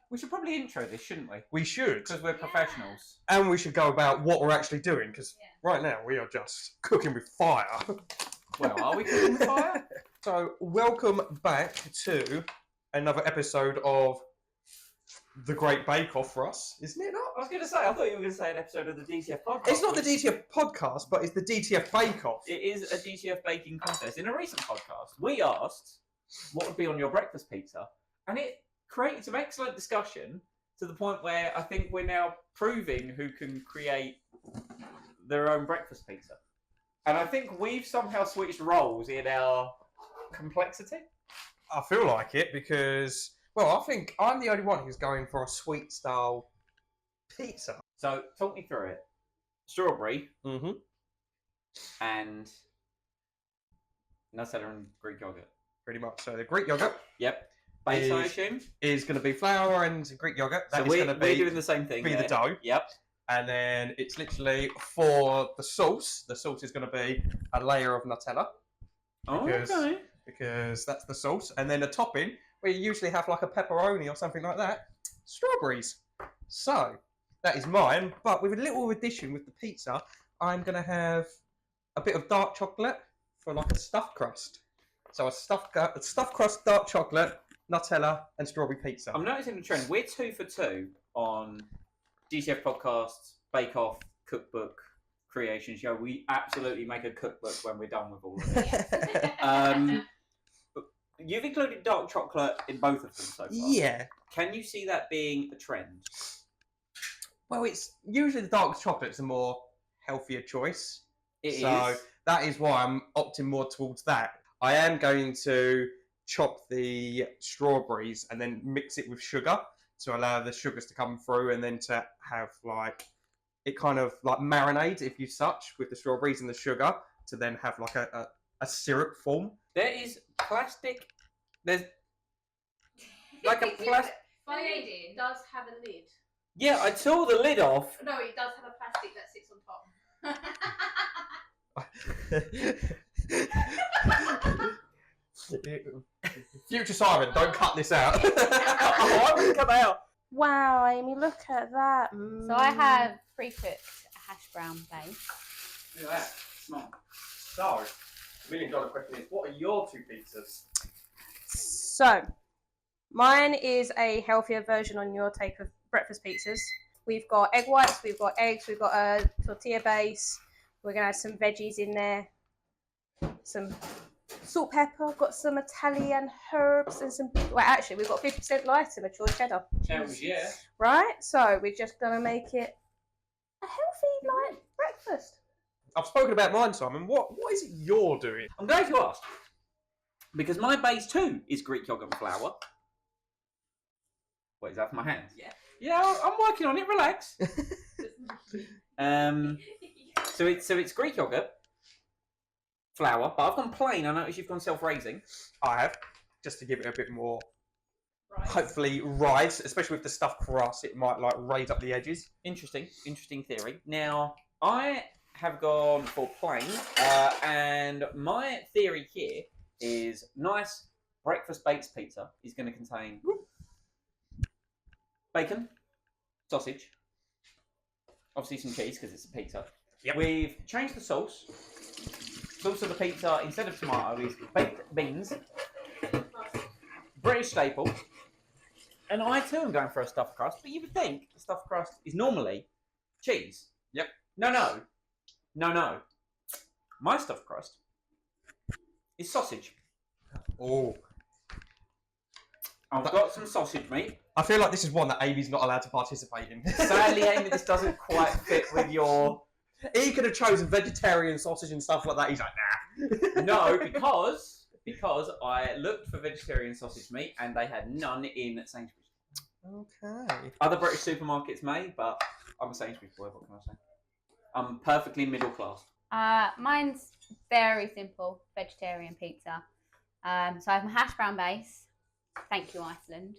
We should probably intro this, shouldn't we? We should. Because we're professionals. And we should go about what we're actually doing, because right now we are just cooking with fire. Well, are we cooking with fire? So, welcome back to another episode of The Great Bake Off for us, isn't it not? I was going to say, I thought you were going to say an episode of the DTF Podcast. It's not the DTF Podcast, but it's the DTF Bake Off. It is a DTF baking contest. In a recent podcast, we asked what would be on your breakfast pizza, and it created some excellent discussion to the point where I think we're now proving who can create their own breakfast pizza. And I think we've somehow switched roles in our complexity. I feel like it because, well, I think I'm the only one who's going for a sweet style pizza. So, talk me through it. Strawberry and Nutella and Greek yogurt. Pretty much. So the Greek yogurt. Yep. Base, I assume? Is going to be flour and Greek yogurt. So we're doing the same thing. Be the dough. Yep. And then it's literally for the sauce. The sauce is going to be a layer of Nutella. Okay. Because that's the sauce. And then the topping, where you usually have like a pepperoni or something like that, strawberries. So that is mine. But with a little addition with the pizza, I'm going to have a bit of dark chocolate for like a stuffed crust. So a stuffed crust, dark chocolate, Nutella, and strawberry pizza. I'm noticing the trend. We're 2 for 2 on DTF Podcasts, Bake Off, Cookbook, Creation Show. We absolutely make a cookbook when we're done with all of it. You've included dark chocolate in both of them so far. Yeah. Can you see that being a trend? Well, it's usually the dark chocolate's a more healthier choice. It is. So that is why I'm opting more towards that. I am going to chop the strawberries and then mix it with sugar to allow the sugars to come through, and then to have like it kind of like marinade, if you such, with the strawberries and the sugar to then have like a syrup form. There is plastic. There's like a plastic. My lady does have a lid. Yeah, I tore the lid off. No, it does have a plastic that sits on top. Future Simon, don't cut this out. I wouldn't cut that out. Wow, Amy, look at that. So I have pre-cooked a hash brown base. Look at that. Smart. So, $1 million question is, what are your two pizzas? So, mine is a healthier version on your take of breakfast pizzas. We've got egg whites, we've got eggs, we've got a tortilla base. We're going to add some veggies in there. Some salt, pepper, got some Italian herbs and some... Well, actually, we've got 50% lighter mature cheddar. Hells yeah. Right? So, we're just going to make it a healthy, light breakfast. I've spoken about mine, Simon. What is it you're doing? I'm glad you asked. Because my base too is Greek yogurt and flour. What is that for my hands? Yeah. Yeah, I'm working on it. Relax. So it's Greek yogurt, flour, but I've gone plain. I notice you've gone self-raising. I have, just to give it a bit more, Right. hopefully, rise, especially with the stuffed crust, it might like raise up the edges. Interesting theory. Now, I have gone for plain, and my theory here is nice breakfast baked pizza is going to contain bacon, sausage, obviously some cheese because it's a pizza. Yep. We've changed the sauce. Sauce of the pizza, instead of tomato, is baked beans, British staple, and I too am going for a stuffed crust, but you would think the stuffed crust is normally cheese. Yep. No. My stuffed crust is sausage. Oh. I've got some sausage meat. I feel like this is one that Amy's not allowed to participate in. Sadly, Amy, this doesn't quite fit with your... He could have chosen vegetarian sausage and stuff like that. He's like, nah. No, because I looked for vegetarian sausage meat and they had none in Sainsbury's. Okay. Other British supermarkets may, but I'm a Sainsbury's boy, what can I say? I'm perfectly middle class. Mine's very simple, vegetarian pizza. So I have my hash brown base. Thank you, Iceland.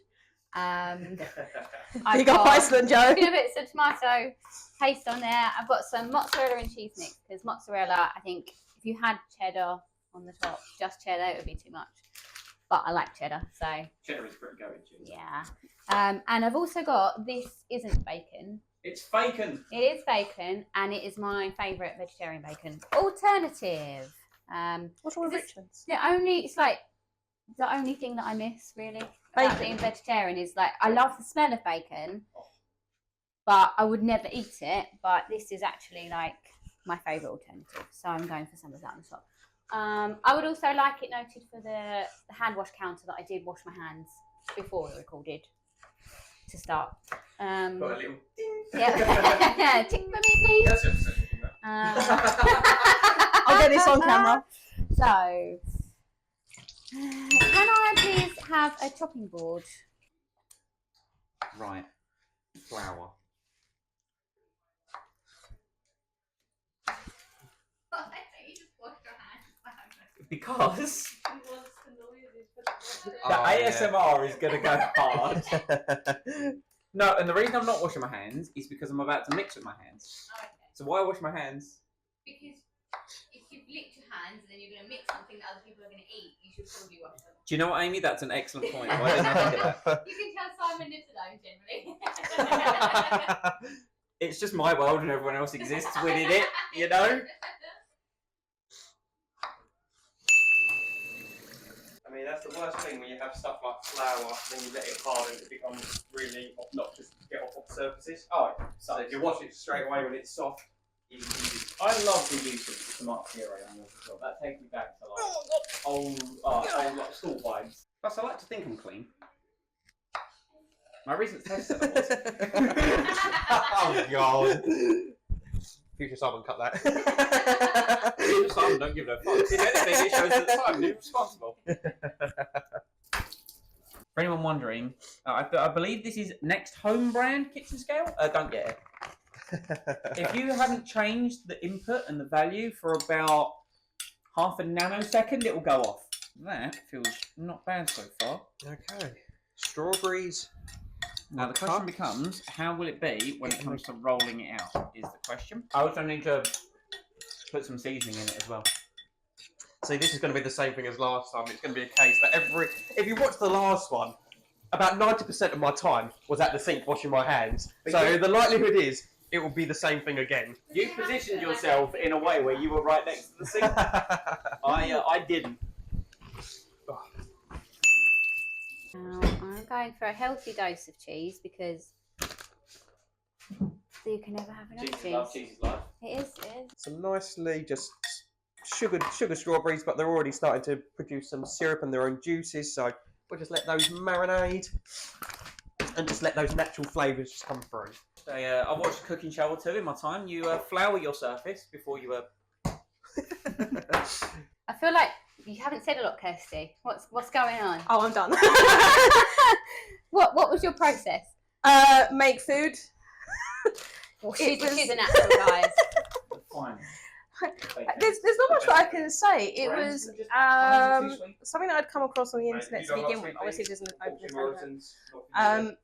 You got Iceland, Joe. A few bits of tomato paste on there. I've got some mozzarella and cheese mix because mozzarella, I think if you had cheddar on the top, just cheddar, it would be too much. but I like cheddar, so Cheddar is pretty going, cheese. yeah. And I've also got, this isn't bacon. It's bacon. It is bacon, and it is my favourite vegetarian bacon alternative. What's wrong with This- Richmond's? It's like the only thing that I miss really about Bacon. being vegetarian is like I love the smell of bacon, but I would never eat it. But this is actually like my favourite alternative, so I'm going for some of that on the top. I would also like it noted for the hand wash counter that I did wash my hands before we recorded to start. Got a little ding. Yeah, tick for me, please. That's interesting. I'll get this on camera. So, can I please have a chopping board? Right. Flour. You just washed your hands. Because He wants the noises for the the Oh, yeah. ASMR is going to go hard. No, and the reason I'm not washing my hands is because I'm about to mix with my hands. Oh, okay. So why wash my hands? Because if you've licked your hands and then you're going to mix something that other people are going to eat, you should probably wash them. Do you know what, Amy? That's an excellent point. Why didn't I think of that? You can tell Simon lives alone generally. It's just my world and everyone else exists within it, you know? I mean, that's the worst thing when you have stuff like flour, then you let it harden, it becomes really obnoxious to get off the surfaces. Oh, So if you wash it straight away when it's soft, easy. I love the use of tomato puree on yours as well. That takes me back to like old like school vibes. Plus, I like to think I'm clean. My recent test said I was. Oh god. Future Simon, cut that. Future Simon, don't give no fucks. If anything, it shows that Simon is responsible. For anyone wondering, I believe this is Next Home brand kitchen scale. Don't get it. If you haven't changed the input and the value for about half a nanosecond, it will go off. That feels not bad so far. Okay. Strawberries. Now the question becomes, how will it be when it comes to rolling it out, is the question. I also need to put some seasoning in it as well. See, this is going to be the same thing as last time. It's going to be a case that if you watch the last one, about 90% of my time was at the sink washing my hands. But So you- the likelihood is it will be the same thing again. You positioned yourself in a way where you were right next to the sink. I didn't. Now, I'm going for a healthy dose of cheese because you can never have enough Cheese is cheese. love, cheese is life. It is. Some nicely just sugar strawberries, but they're already starting to produce some syrup and their own juices. So we'll just let those marinade and just let those natural flavours just come through. So, I've watched a cooking show or two in my time. You flour your surface before you I feel like you haven't said a lot, Kirsty. What's going on? Oh, I'm done. What was your process? Make food. Well, It was- she's a natural, guys. fine. There's not much that I can say. It was something that I'd come across on the internet to begin with. Obviously, it doesn't open this over.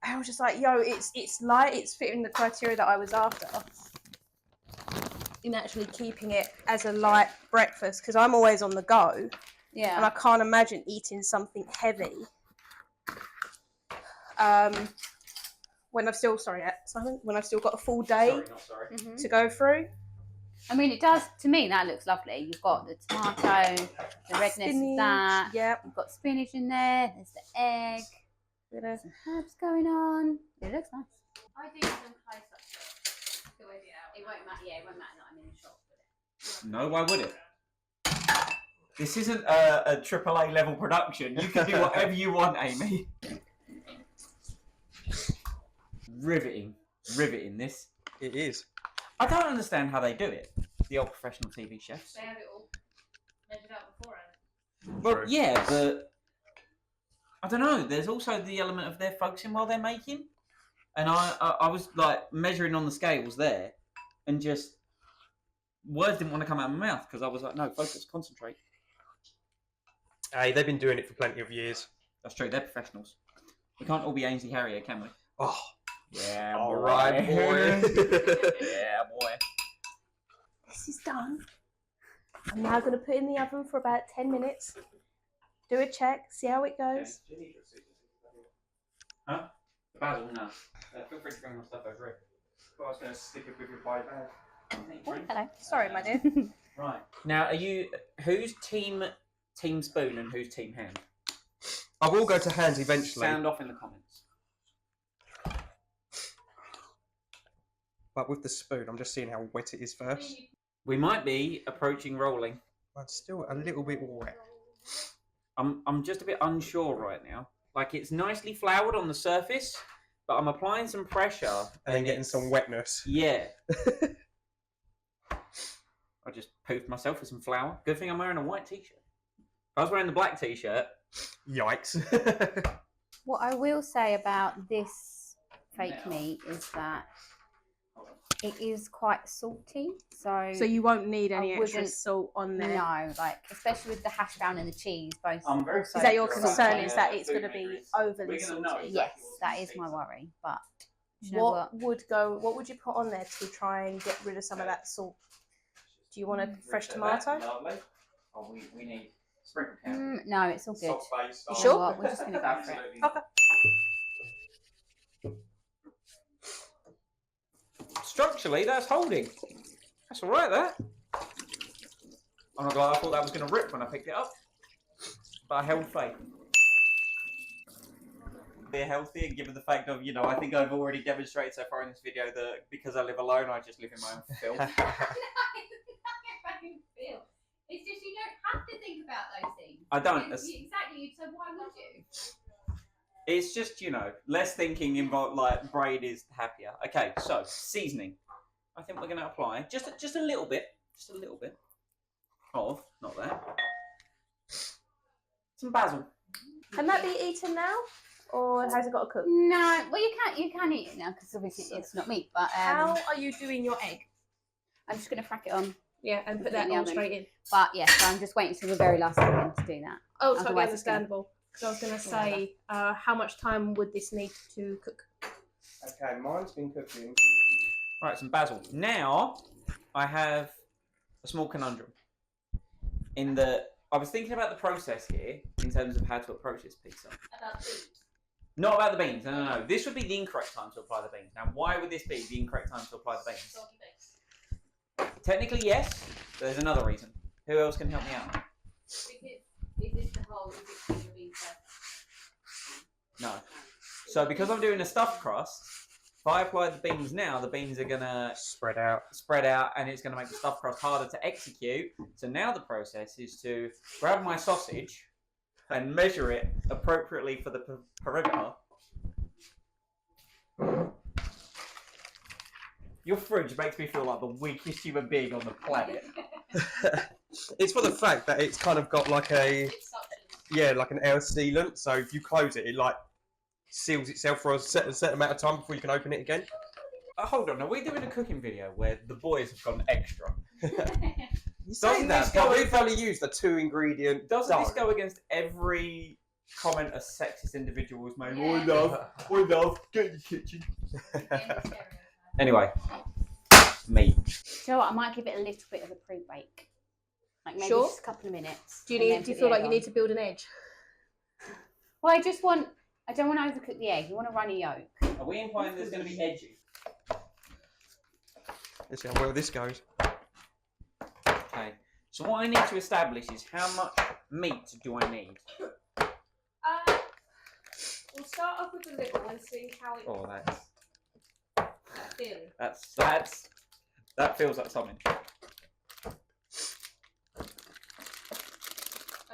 I was just like, yo, it's light, it's fitting the criteria that I was after. In actually keeping it as a light breakfast, because I'm always on the go, and Yeah. I can't imagine eating something heavy. When I've still got a full day Sorry. Mhm. to go through. I mean, it does. To me, that looks lovely. You've got the tomato, the redness of that. Yep. You've got spinach in there. There's the egg. Bit of- Some herbs going on. It looks nice. I do some close up to edit out. It won't matter. Yeah, it won't matter that I'm in the shop with it. No, why would it? This isn't a AAA level production. You can do whatever you want, Amy. Riveting this. It is. I don't understand how they do it. The old professional TV chefs. They have it all measured out beforehand. Well, yeah, but I don't know. There's also the element of they're focusing while they're making, and I was like measuring on the scales there, and just words didn't want to come out of my mouth because I was like, no, focus, concentrate. Hey, they've been doing it for plenty of years. That's true. They're professionals. We can't all be Ainsley Harrier, can we? Oh, Yeah, all right, boy. Yeah, boy. This is done. I'm now going to put it in the oven for about 10 minutes. Do a check, see how it goes. Huh? The basil? No. Feel free to bring my stuff over here. I was going to stick it with your body bag. Oh, hello. Sorry, my dear. Right. Now, are you... Who's team spoon and who's team hand? I will go to hands eventually. Sound off in the comments. But with the spoon, I'm just seeing how wet it is first. We might be approaching rolling. It's still a little bit wet. I'm just a bit unsure right now. Like, it's nicely floured on the surface, but I'm applying some pressure. And then getting some wetness. Yeah. I just poofed myself with some flour. Good thing I'm wearing a white t-shirt. If I was wearing the black t-shirt... Yikes. What I will say about this fake meat is that it is quite salty. So you won't need any I extra wouldn't- salt on there. No, like especially with the hash brown and the cheese, both. I'm very also- Is that your Sorry. concern? Sorry. Is that it's Food going to be makers. overly We're gonna know salty? exactly Yes, what's that in is the my pizza. worry. But do you know What would you put on there to try and get rid of some of that salt? Do you want a fresh tomato? Lovely. Oh, we need sprinkle can. No, it's all good. Salt-based. You know Sure. what? We're just going to go for it. Absolutely. Okay. Structurally, that's holding. That's all right, that. I'm not glad. I thought that was going to rip when I picked it up, but I held faith. Be healthy, and given the fact of, you know, I think I've already demonstrated so far in this video that because I live alone, I just live in my own filth. It's just you don't have to think about those things. I don't. Exactly. So why would you? It's just, you know, less thinking involved. Like, brain is happier. Okay, so seasoning. I think we're going to apply just a little bit, of, not that, some basil. Can that be eaten now, or has it got to cook? No, well you can eat it now because obviously it's not meat. But How are you doing your egg? I'm just going to crack it on. Yeah, and put Put it that in the all oven. straight in. But yeah, so I'm just waiting till the very last second to do that. Oh, totally Otherwise it's gonna- understandable. Because I was going to say, how much time would this need to cook? Okay, mine's been cooking. Right, some basil. Now, I have a small conundrum. In that, I was thinking about the process here in terms of how to approach this pizza. About food. Not about the beans. No. This would be the incorrect time to apply the beans. Now, why would this be the incorrect time to apply the beans? Soggy base. Technically, yes. But there's another reason. Who else can help me out? Because is this the whole? Is it going to be No. So, because I'm doing a stuffed crust, if I apply the beans now, the beans are gonna Spread out. and it's gonna make the stuffed crust harder to execute. So now the process is to grab my sausage and measure it appropriately for the perimeter. Your fridge makes me feel like the weakest human being on the planet. It's for the fact that it's kind of got like a, It's suctions. yeah, like an air sealant. So if you close it, it like seals itself for a certain amount of time before you can open it again. Hold on, are we doing a cooking video where the boys have gone extra? You say that, but we've only used the 2-ingredient Doesn't this dough. go against every comment a sexist individual has made? I love, get in the kitchen. Anyway, meat. Do you know what? I might give it a little bit of a pre-bake, like maybe Sure. just a couple of minutes. Do and then you put the feel like egg you on. need to build an edge? Well, I don't want to overcook the egg. You want a runny yolk. Are we implying there's going to be edgy? Let's see how well this goes. Okay. So what I need to establish is how much meat do I need? We'll start off with a little and see how it Oh, feels. that feels like something. I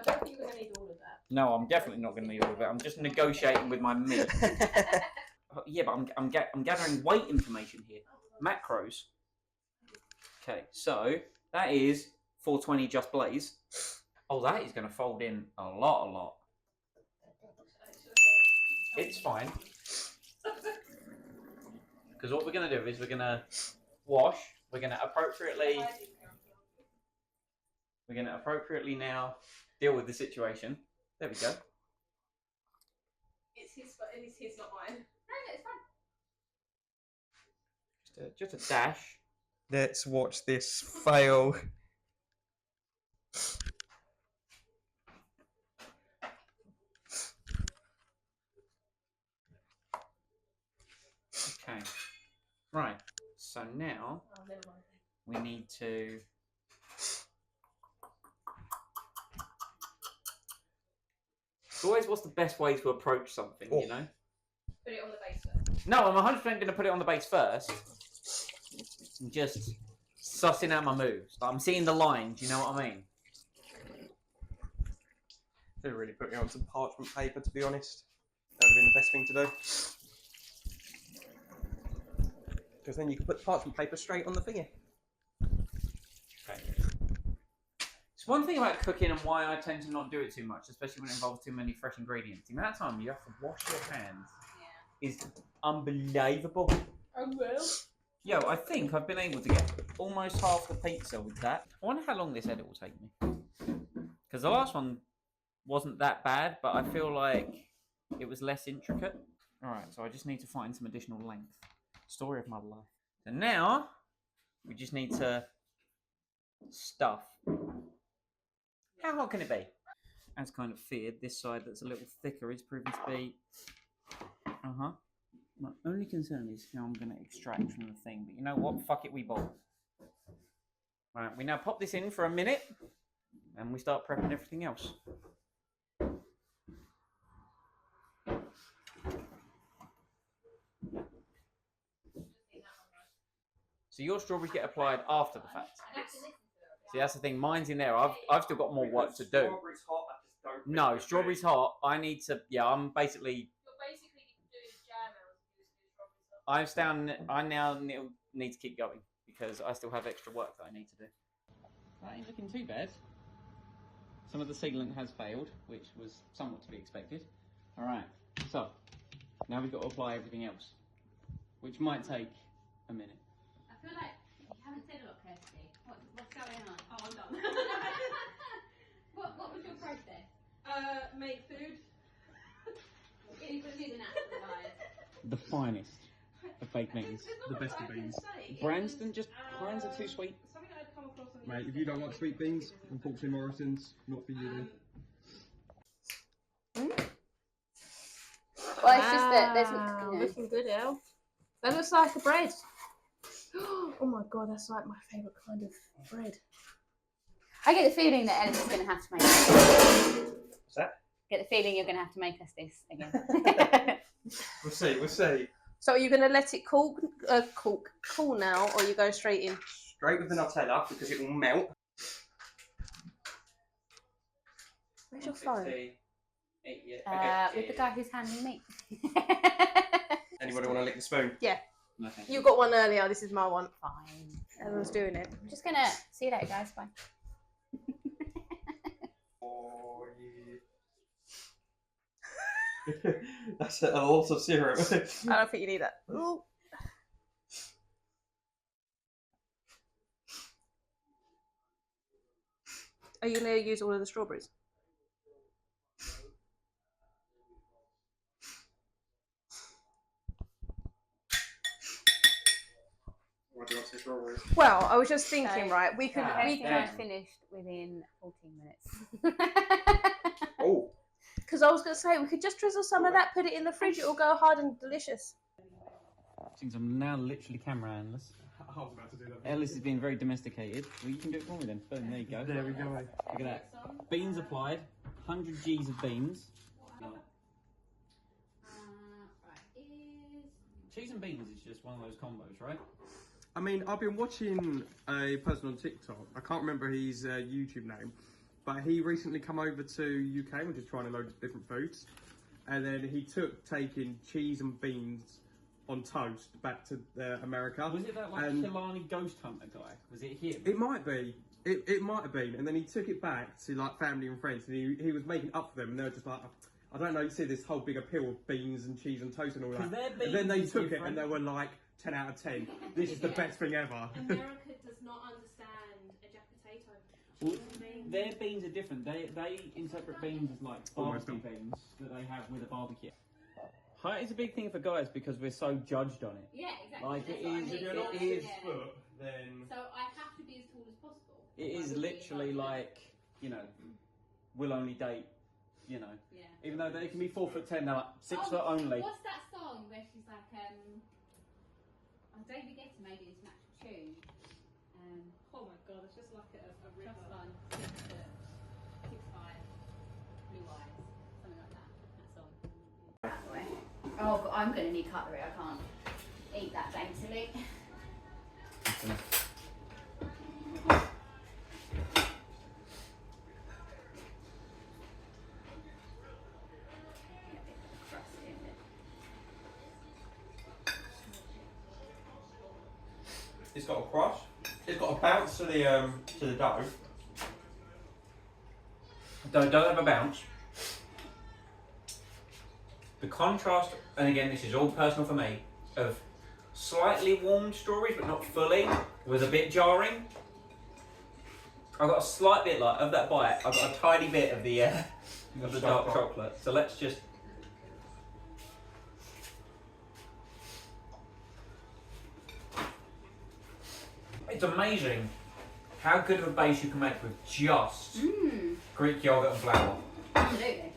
don't think you're going to need all of that. No, I'm definitely not going to need all of it. I'm just negotiating with my meat. Yeah, but I'm gathering weight information here. Macros. Okay, so that is 420 just blaze. Oh, that is going to fold in a lot. It's fine. Because what we're going to do is we're going to wash. We're going to appropriately now deal with the situation. There we go. It's his, not mine. No, it's fine. Just a dash. Let's watch this fail. Okay. Right. So now we need to. It's always what's the best way to approach something, you know? Put it on the base first. No, I'm 100% going to put it on the base first. And just sussing out my moves. I'm seeing the lines, you know what I mean? They really put me on some parchment paper, to be honest. That would have been the best thing to do. Because then you can put the parchment paper straight on the thingy. Okay. It's one thing about cooking and why I tend to not do it too much, especially when it involves too many fresh ingredients. The amount of time you have to wash your hands is unbelievable. I will. Yo, I think I've been able to get almost half the pizza with that. I wonder how long this edit will take me. Because the last one wasn't that bad, but I feel like it was less intricate. Alright, so I just need to find some additional length. Story of my life. So now, we just need to stuff. How hot can it be? As kind of feared, this side that's a little thicker is proven to be... My only concern is how I'm going to extract from the thing, but you know what? Fuck it, we bowl. Right, we now pop this in for a minute, and we start prepping everything else. So your strawberries get applied after the fact. See, that's the thing. Mine's in there. I've still got more work to do. Strawberries hot, I just don't No, strawberries hot. I need to. Yeah, I'm basically. I now need to keep going because I still have extra work that I need to do. That ain't looking too bad. Some of the sealant has failed, which was somewhat to be expected. Alright, so now we've got to apply everything else, which might take a minute. I feel like you haven't said a lot, Kirsty. What's going on? Oh, I'm done. What was your process? Make food. It was an actual life. The finest of baked beans. The best of beans. Branston just Heinz are too sweet. Something I'd come across on the Mate, if you don't like sweet beans, unfortunately Morrison's not for you then. Well, it's just that there's Wow, you know, looking good, El. That looks like a bread. Oh my god, that's like my favourite kind of bread. I get the feeling that Ellis is going to have to make us. What's that? Get the feeling you're going to have to make us this again. We'll see. So are you going to let it cool now, or you go straight in? Straight with the Nutella because it will melt. Where's your phone? With the guy who's handing me. Anybody want to lick the spoon? Yeah. No, thank You got one earlier, this is my one. Fine. Everyone's doing it. I'm just going to see you later, guys. Bye. Oh, yeah. That's a lot of syrup. I don't think you need that. Ooh. Are you going to use all of the strawberries? What do you want to say, strawberries? Well, I was just thinking, So, right? We could Yeah. Finished within 14 minutes. Oh. because I was going to say we could just drizzle some of that, put it in the fridge. It will go hard and delicious. Since I'm now literally camera analyst. I was about to do that. Ellis is being very domesticated. Well, you can do it for me then. Boom, there you go. There we go. Look at that. Beans applied. 100 G's of beans. Cheese and beans is just one of those combos, right? I mean, I've been watching a person on TikTok. I can't remember his YouTube name, but he recently come over to UK and was just trying a load of different foods. And then he took taking cheese and beans on toast back to America. Was it that like And Killarney ghost hunter guy? Was it him? it might be. It might have been. And then he took it back to like family and friends, and he was making up for them, and they were just like, I don't know, you see this whole big appeal of beans and cheese and toast and all that. And then they took it and they were like 10 out of 10. This is the best thing ever. America does not understand a jack potato. Well, their beans are different. They interpret beans as like Almost barbecue beans that they have with a barbecue. Height is a big thing for guys because we're so judged on it. Yeah, exactly. Like That's it what I is, mean. it Yeah. is, Then So I have to be as tall as possible. it is literally like, you know, we'll only date, you know, Yeah. even though they can be 4'10", they're like 6 foot only. What's that song where she's like, Don't forget to maybe it's an actual tune. Oh my god, it's just like a Just fun. 6 foot, 6'5", blue eyes, something like that. That song. Oh, God, I'm going to need cutlery. I can't eat that daintily. It's got a crush. It's got a bounce to the dough. Don't have a bounce. The contrast, and again this is all personal for me, of slightly warmed strawberries but not fully, was a bit jarring. I got a slight bit like of that bite. I got a tiny bit of the dark chocolate. So let's just. It's amazing how good of a base you can make with just Greek yogurt and flour. Absolutely.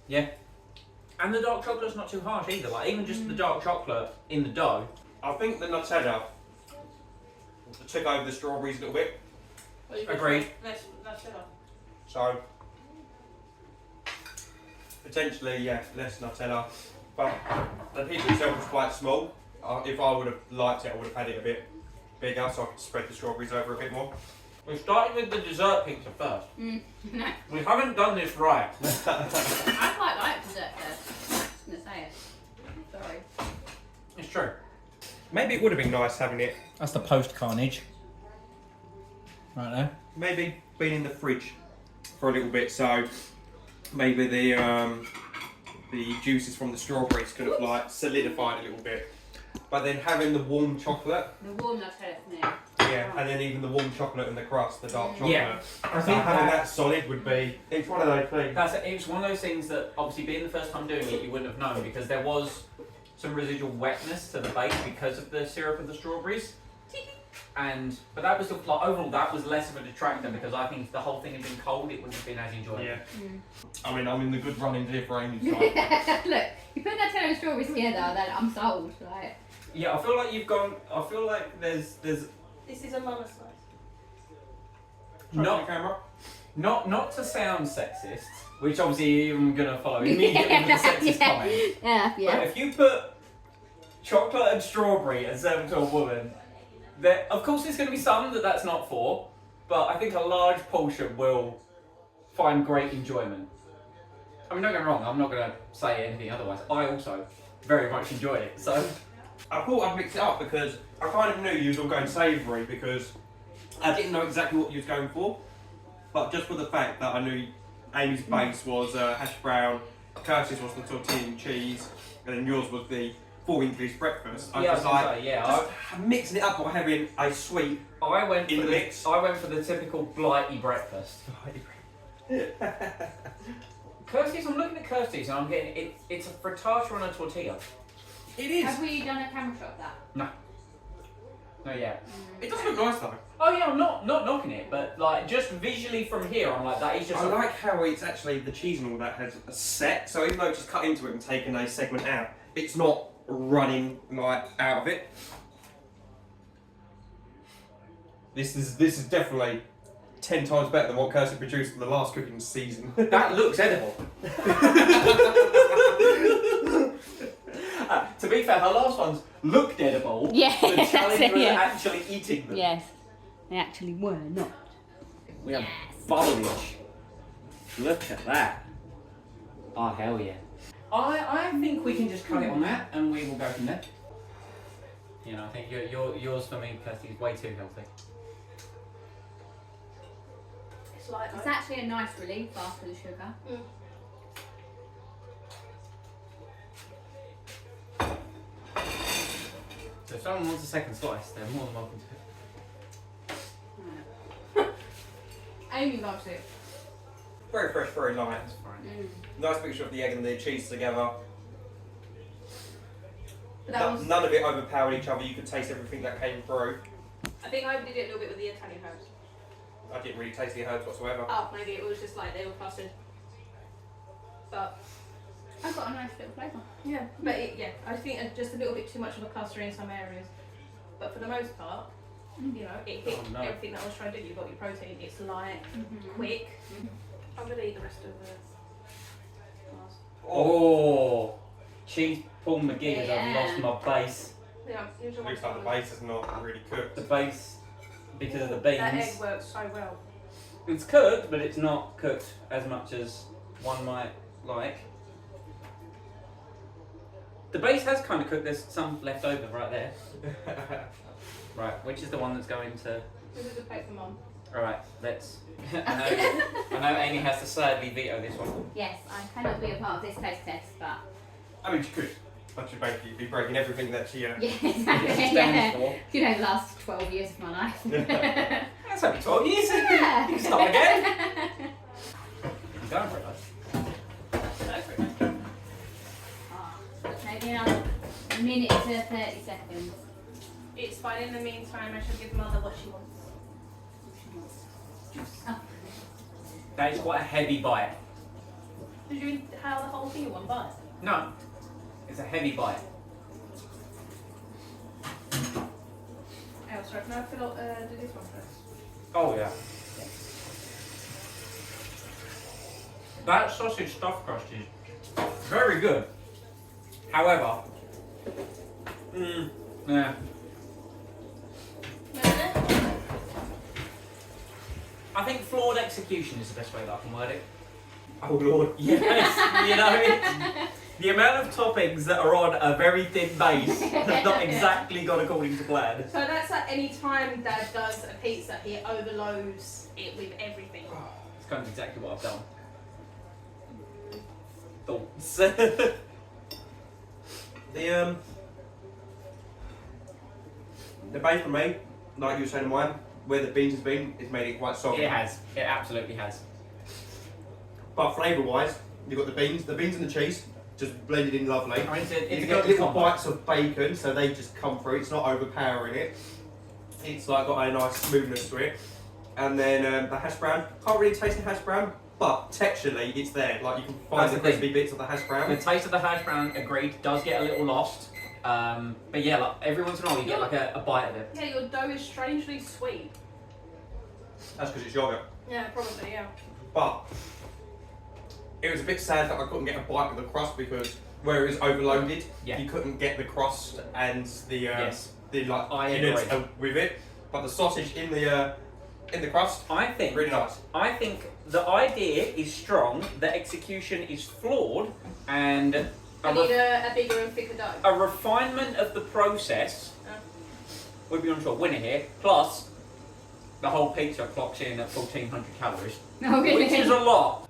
Yeah. And the dark chocolate's not too harsh either. Like even just the dark chocolate in the dough. I think the Nutella took over the strawberries a little bit. Agreed. Let's shut up. So potentially, yeah, less Nutella. But the pizza itself was quite small. If I would have liked it, I would have had it a bit bigger so I could spread the strawberries over a bit more. We're starting with the dessert pizza first. No. We haven't done this right. I quite like dessert first. I'm just going to say it. Sorry. It's true. Maybe it would have been nice having it. That's the post carnage. Right there. Maybe been in the fridge for a little bit, so maybe the juices from the strawberries could have like solidified a little bit. But then having the warm chocolate, The warm Nutella for me. yeah, and then even the warm chocolate and the crust, the dark chocolate. Yeah. I So think having that, that solid would be. It's one of those things. it's one of those things that obviously being the first time doing it you wouldn't have known because there was some residual wetness to the base because of the syrup of the strawberries. But that was like overall that was less of a detractor because I think if the whole thing had been cold it wouldn't have been as enjoyable. Yeah. I mean, I'm in the good running here for Amy's side. Look, you put Nutella and strawberries together, then I'm sold. Like. Yeah, I feel like you've gone. I feel like there's This is a mama slice. not camera. not to sound sexist, which obviously I'm gonna follow immediately with the sexist comment. Yeah, But if you put chocolate and strawberry and serve it to a woman, there of course there's going to be some that's not for, but I think a large portion will find great enjoyment. I mean, don't get me wrong, I'm not going to say anything otherwise. I also very much enjoyed it, so. I thought I'd mix it up because I kind of knew you was all going savoury because I didn't know exactly what you was going for. But just for the fact that I knew Amy's base was hash brown, Kirsty's was the tortilla and cheese, and then yours was the full English breakfast. I was like, mixing it up by having a sweet. I went in for the mix. I went for the typical blighty breakfast. Kirsty's, I'm looking at Kirsty's and I'm getting it's a frittata on a tortilla. It is. Have we done a camera shot of that? No. No, yeah. It does look nice though. Oh yeah, I'm not knocking it, but like just visually from here, I'm like that is just. I like how it's actually the cheese and all that has a set. So even though it's just cut into it and taken a segment out, it's not running like out of it. This is definitely 10 times better than what Kirsty produced in the last cooking season. That looks edible. To be fair, her last ones looked edible. Yeah, The challenge was yeah. actually eating them. Yes. They actually were not. We have foliage. Look at that. Oh, hell yeah. I think we can just cut it on that and we will go from there. You know, I think yours for me, Kirsty, is way too healthy. It's like It's actually a nice relief after the sugar. So if someone wants a second slice, they're more than welcome to. Amy loves it. Very fresh, very light. That's fine. Nice mixture of the egg and the cheese together. But that was, None of it overpowered each other. You could taste everything that came through. I think I did it a little bit with the Italian herbs. I didn't really taste the herbs whatsoever. Oh, maybe it was just like they were clustered. But I've got a nice little flavour. Yeah, but I think just a little bit too much of a custard in some areas. But for the most part, you know, it hit everything that I was trying to do. You've got your protein, it's light, quick. I'm going to eat the rest of the glass. Oh, cheese Paul McGee has Yeah. lost my base. Yeah, Looks like the base is not really cooked. The base, because of the That beans. egg works so well. It's cooked, but it's not cooked as much as one might like. The base has kind of cooked. There's some left over right there. Right, which is the one that's going to... This is a plate for Mum. Alright, let's... I know Amy has to sadly veto this one. Yes, I cannot be a part of this taste test, but I mean, she could. But she'd basically be breaking everything that she... yeah, exactly. Stands Yeah. for. You know, the last 12 years of my life. That's only 12 years. Yeah. You can start again. I'm going for it, Maybe another minute to 30 seconds. It's fine. In the meantime, I should give Mother what she wants. Oh. That is quite a heavy bite. Did you inhale the whole thing in one bite? No, it's a heavy bite. Oh, sorry. Can I fill out, do this one first? Oh yeah. That sausage stuffed crust is very good. However, yeah. I think flawed execution is the best way that I can word it. Oh lord. Yes, you know, the amount of toppings that are on a very thin base has not exactly gone according to plan. So that's like any time Dad does a pizza, he overloads it with everything. It's kind of exactly what I've done. Thoughts? The base for me, like you were saying, mine, where the beans has been, it's made it quite soft. It has. It absolutely has. But flavour-wise, you've got the beans and the cheese, just blended in lovely. I mean, it's You a get good little combo. bites of bacon, so they just come through. It's not overpowering it. It's like got a nice smoothness to it. And then the hash brown. Can't really taste the hash brown, but texturally it's there. Like you can find That's the the thing. crispy bits of the hash The brown. taste of the hash brown, agreed, does get a little lost. But yeah, like every once in a while you get like a bite of it. Yeah, your dough is strangely sweet. That's because it's yogurt. Yeah, probably, yeah. But it was a bit sad that I couldn't get a bite of the crust because where it was overloaded, Yeah. you couldn't get the crust and the Yes. the like I innards agree. with it. But the sausage in the crust, I think really nice. I think the idea is strong, the execution is flawed, and I need a bigger and thicker dough. a refinement of the process would be on to a winner here. Plus, the whole pizza clocks in at 1,400 calories, Oh, really? which is a lot.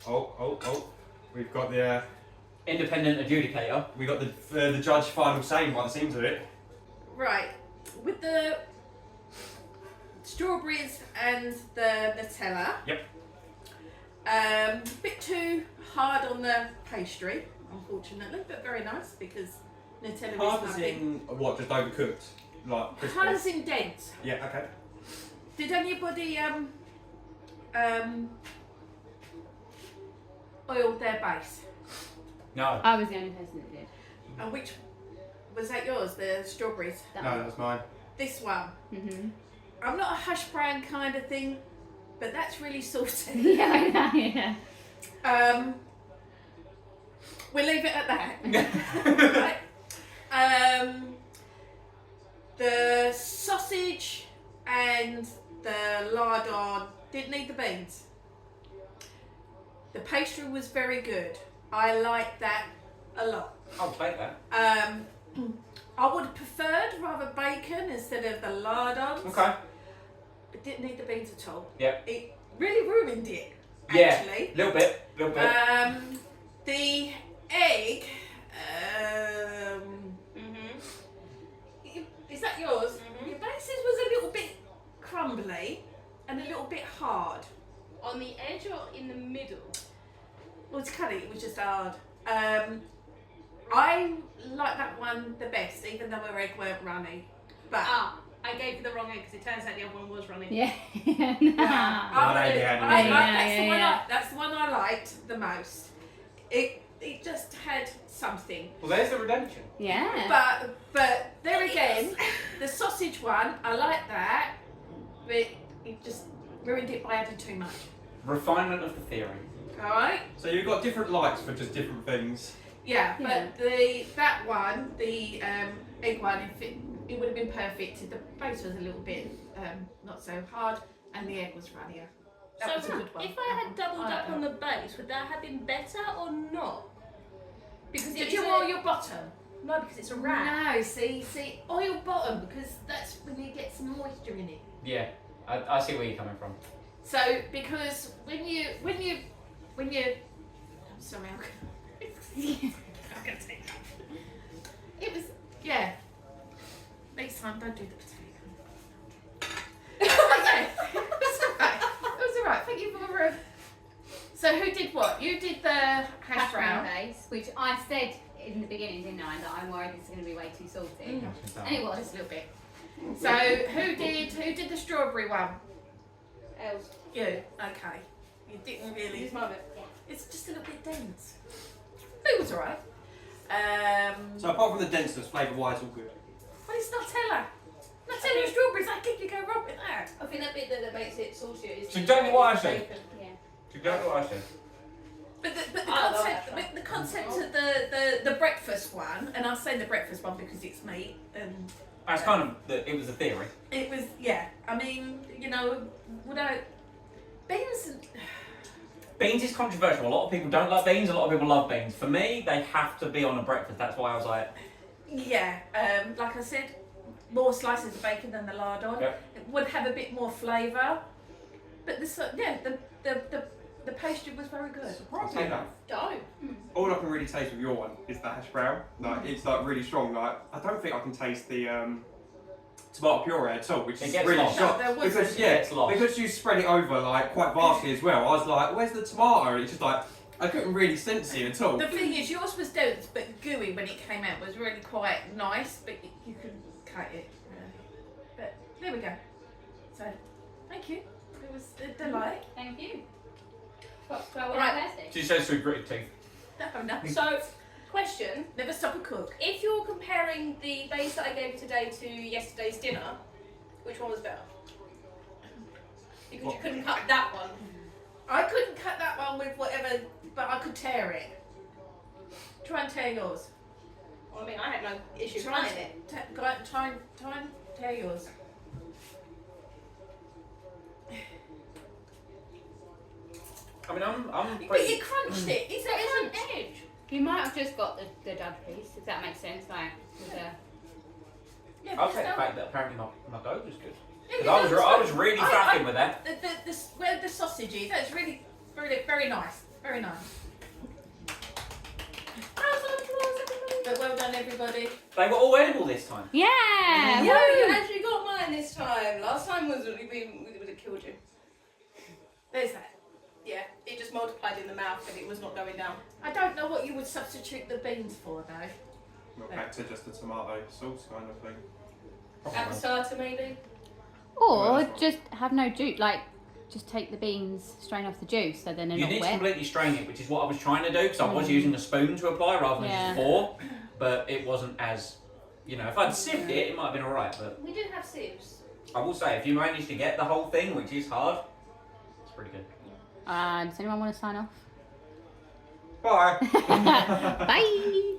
Oh! We've got the Independent adjudicator. the judge final saying by the seams of it. Right, with the strawberries and the Nutella. Yep. Bit too hard on the pastry, unfortunately, but very nice because Nutella Hard is as nothing. in what? Just overcooked, like crispy. Hard as in dense. Yeah. Okay. Did anybody oil their base? No. I was the only person that did. And which was that yours? The strawberries. That No, that was mine. This one. Mm-hmm. I'm not a hash brown kind of thing, but that's really saucy. Yeah, I know, yeah. We'll leave it at that. Right. The sausage and the lardon didn't need the beans. The pastry was very good. I like that a lot. I'll take that. I would have preferred rather bacon instead of the lardons. Okay. But didn't need the beans at all. Yeah. It really ruined it. Yeah. Actually. Little bit. The egg. Is that yours? Your bases was a little bit crumbly and a little bit hard. On the edge or in the middle? Well, to cut it, it was just hard. I like that one the best, even though our egg weren't runny. But I gave you the wrong egg because it turns out the other one was running. Yeah. that's the one yeah. that's the one I liked the most. it just had something. Well, there's the redemption. Yeah. But there again, the sausage one, I like that, but it just ruined it by adding too much. Refinement of the theory. All right. So you've got different likes for just different things. Yeah, Yeah. but that one, the egg one, if it would have been perfect. The base was a little bit not so hard, and the egg was runnier. That was a good one. If I had doubled I like up that. on the base, would that have been better or not? Because Did it's you oil your bottom? No, because it's a wrap. No, see, oil bottom because that's when you get some moisture in it. Yeah, I see where you're coming from. So because when you, I'm sorry, I'm gonna take that. It was Next time, don't do the potato. Yeah, it was alright. It was alright. Thank you for. So who did what? You did the hash brown. base, which I said in the beginning, didn't I, that I'm worried it's going to be way too salty. And it was. Just a little bit. So who did the strawberry one? Els. You. Okay. You didn't really. Use my bit. It's just a little bit dense. It was alright. So apart from the denseness, flavour-wise, all good. Well, it's Nutella. Nutella and strawberries. I think you go wrong with that. I think that bit that makes it saucier is So exactly what I said. bacon. Yeah. Exactly what I said. But the I love concept, that. the concept of the breakfast one, and I'll say the breakfast one because it's meat, and That's kind of it was a theory. it was I mean, without beans. Beans is controversial. A lot of people don't like beans. A lot of people love beans. For me, they have to be on a breakfast. That's why I was like, Like I said, more slices of bacon than the lard on. Yep. It would have a bit more flavour, but the pastry was very good. Surprisingly enough, Don't. all I can really taste with your one is the hash brown. Like it's like really strong. Like I don't think I can taste the tomato puree at all, which It is gets really lost. strong. No, there wasn't. Because It gets lost. because you spread it over like quite vastly as well. I was like, where's the tomato? And it's just like I couldn't really sense it at all. The thing is, yours was dense but gooey when it came out. It was really quite nice, but you could cut it. But there we go. So, thank you. It was a delight. Thank you. Right. she says through gritted teeth. No. So, question: Never stop a cook. if you're comparing the base that I gave today to yesterday's dinner, which one was better? Because you couldn't cut that one. I couldn't cut that one with whatever, but I could tear it. Try and tear yours. Well, I mean, I had no issue Try cutting it. try and tear yours. I mean, I'm But pretty. you crunched it. It's There a is an crunch. edge. You might have just got the dud piece, if that makes sense. Like, with the. Yeah, I'll but take the still- fact that apparently my dough was good. Yeah, Because I was really cracking with that. Where the sausage is, that's really very nice. Very nice. But well done, everybody. They were all edible this time. Yeah! Yeah, woo! you actually got mine this time. Last time we would have killed you. There's that. Yeah, it just multiplied in the mouth and it was not going down. I don't know what you would substitute the beans for, though. Well, back to just the tomato sauce kind of thing. Appetizer maybe. Or just have no juice. Like, just take the beans straight off the juice so then they're You not need to wet. completely strain it, which is what I was trying to do because I was using a spoon to apply rather than Yeah. just a fork. But it wasn't as, if I'd sieved it, it might have been alright. But We do have sieves. I will say, if you manage to get the whole thing, which is hard, it's pretty good. Does anyone want to sign off? Bye. Bye!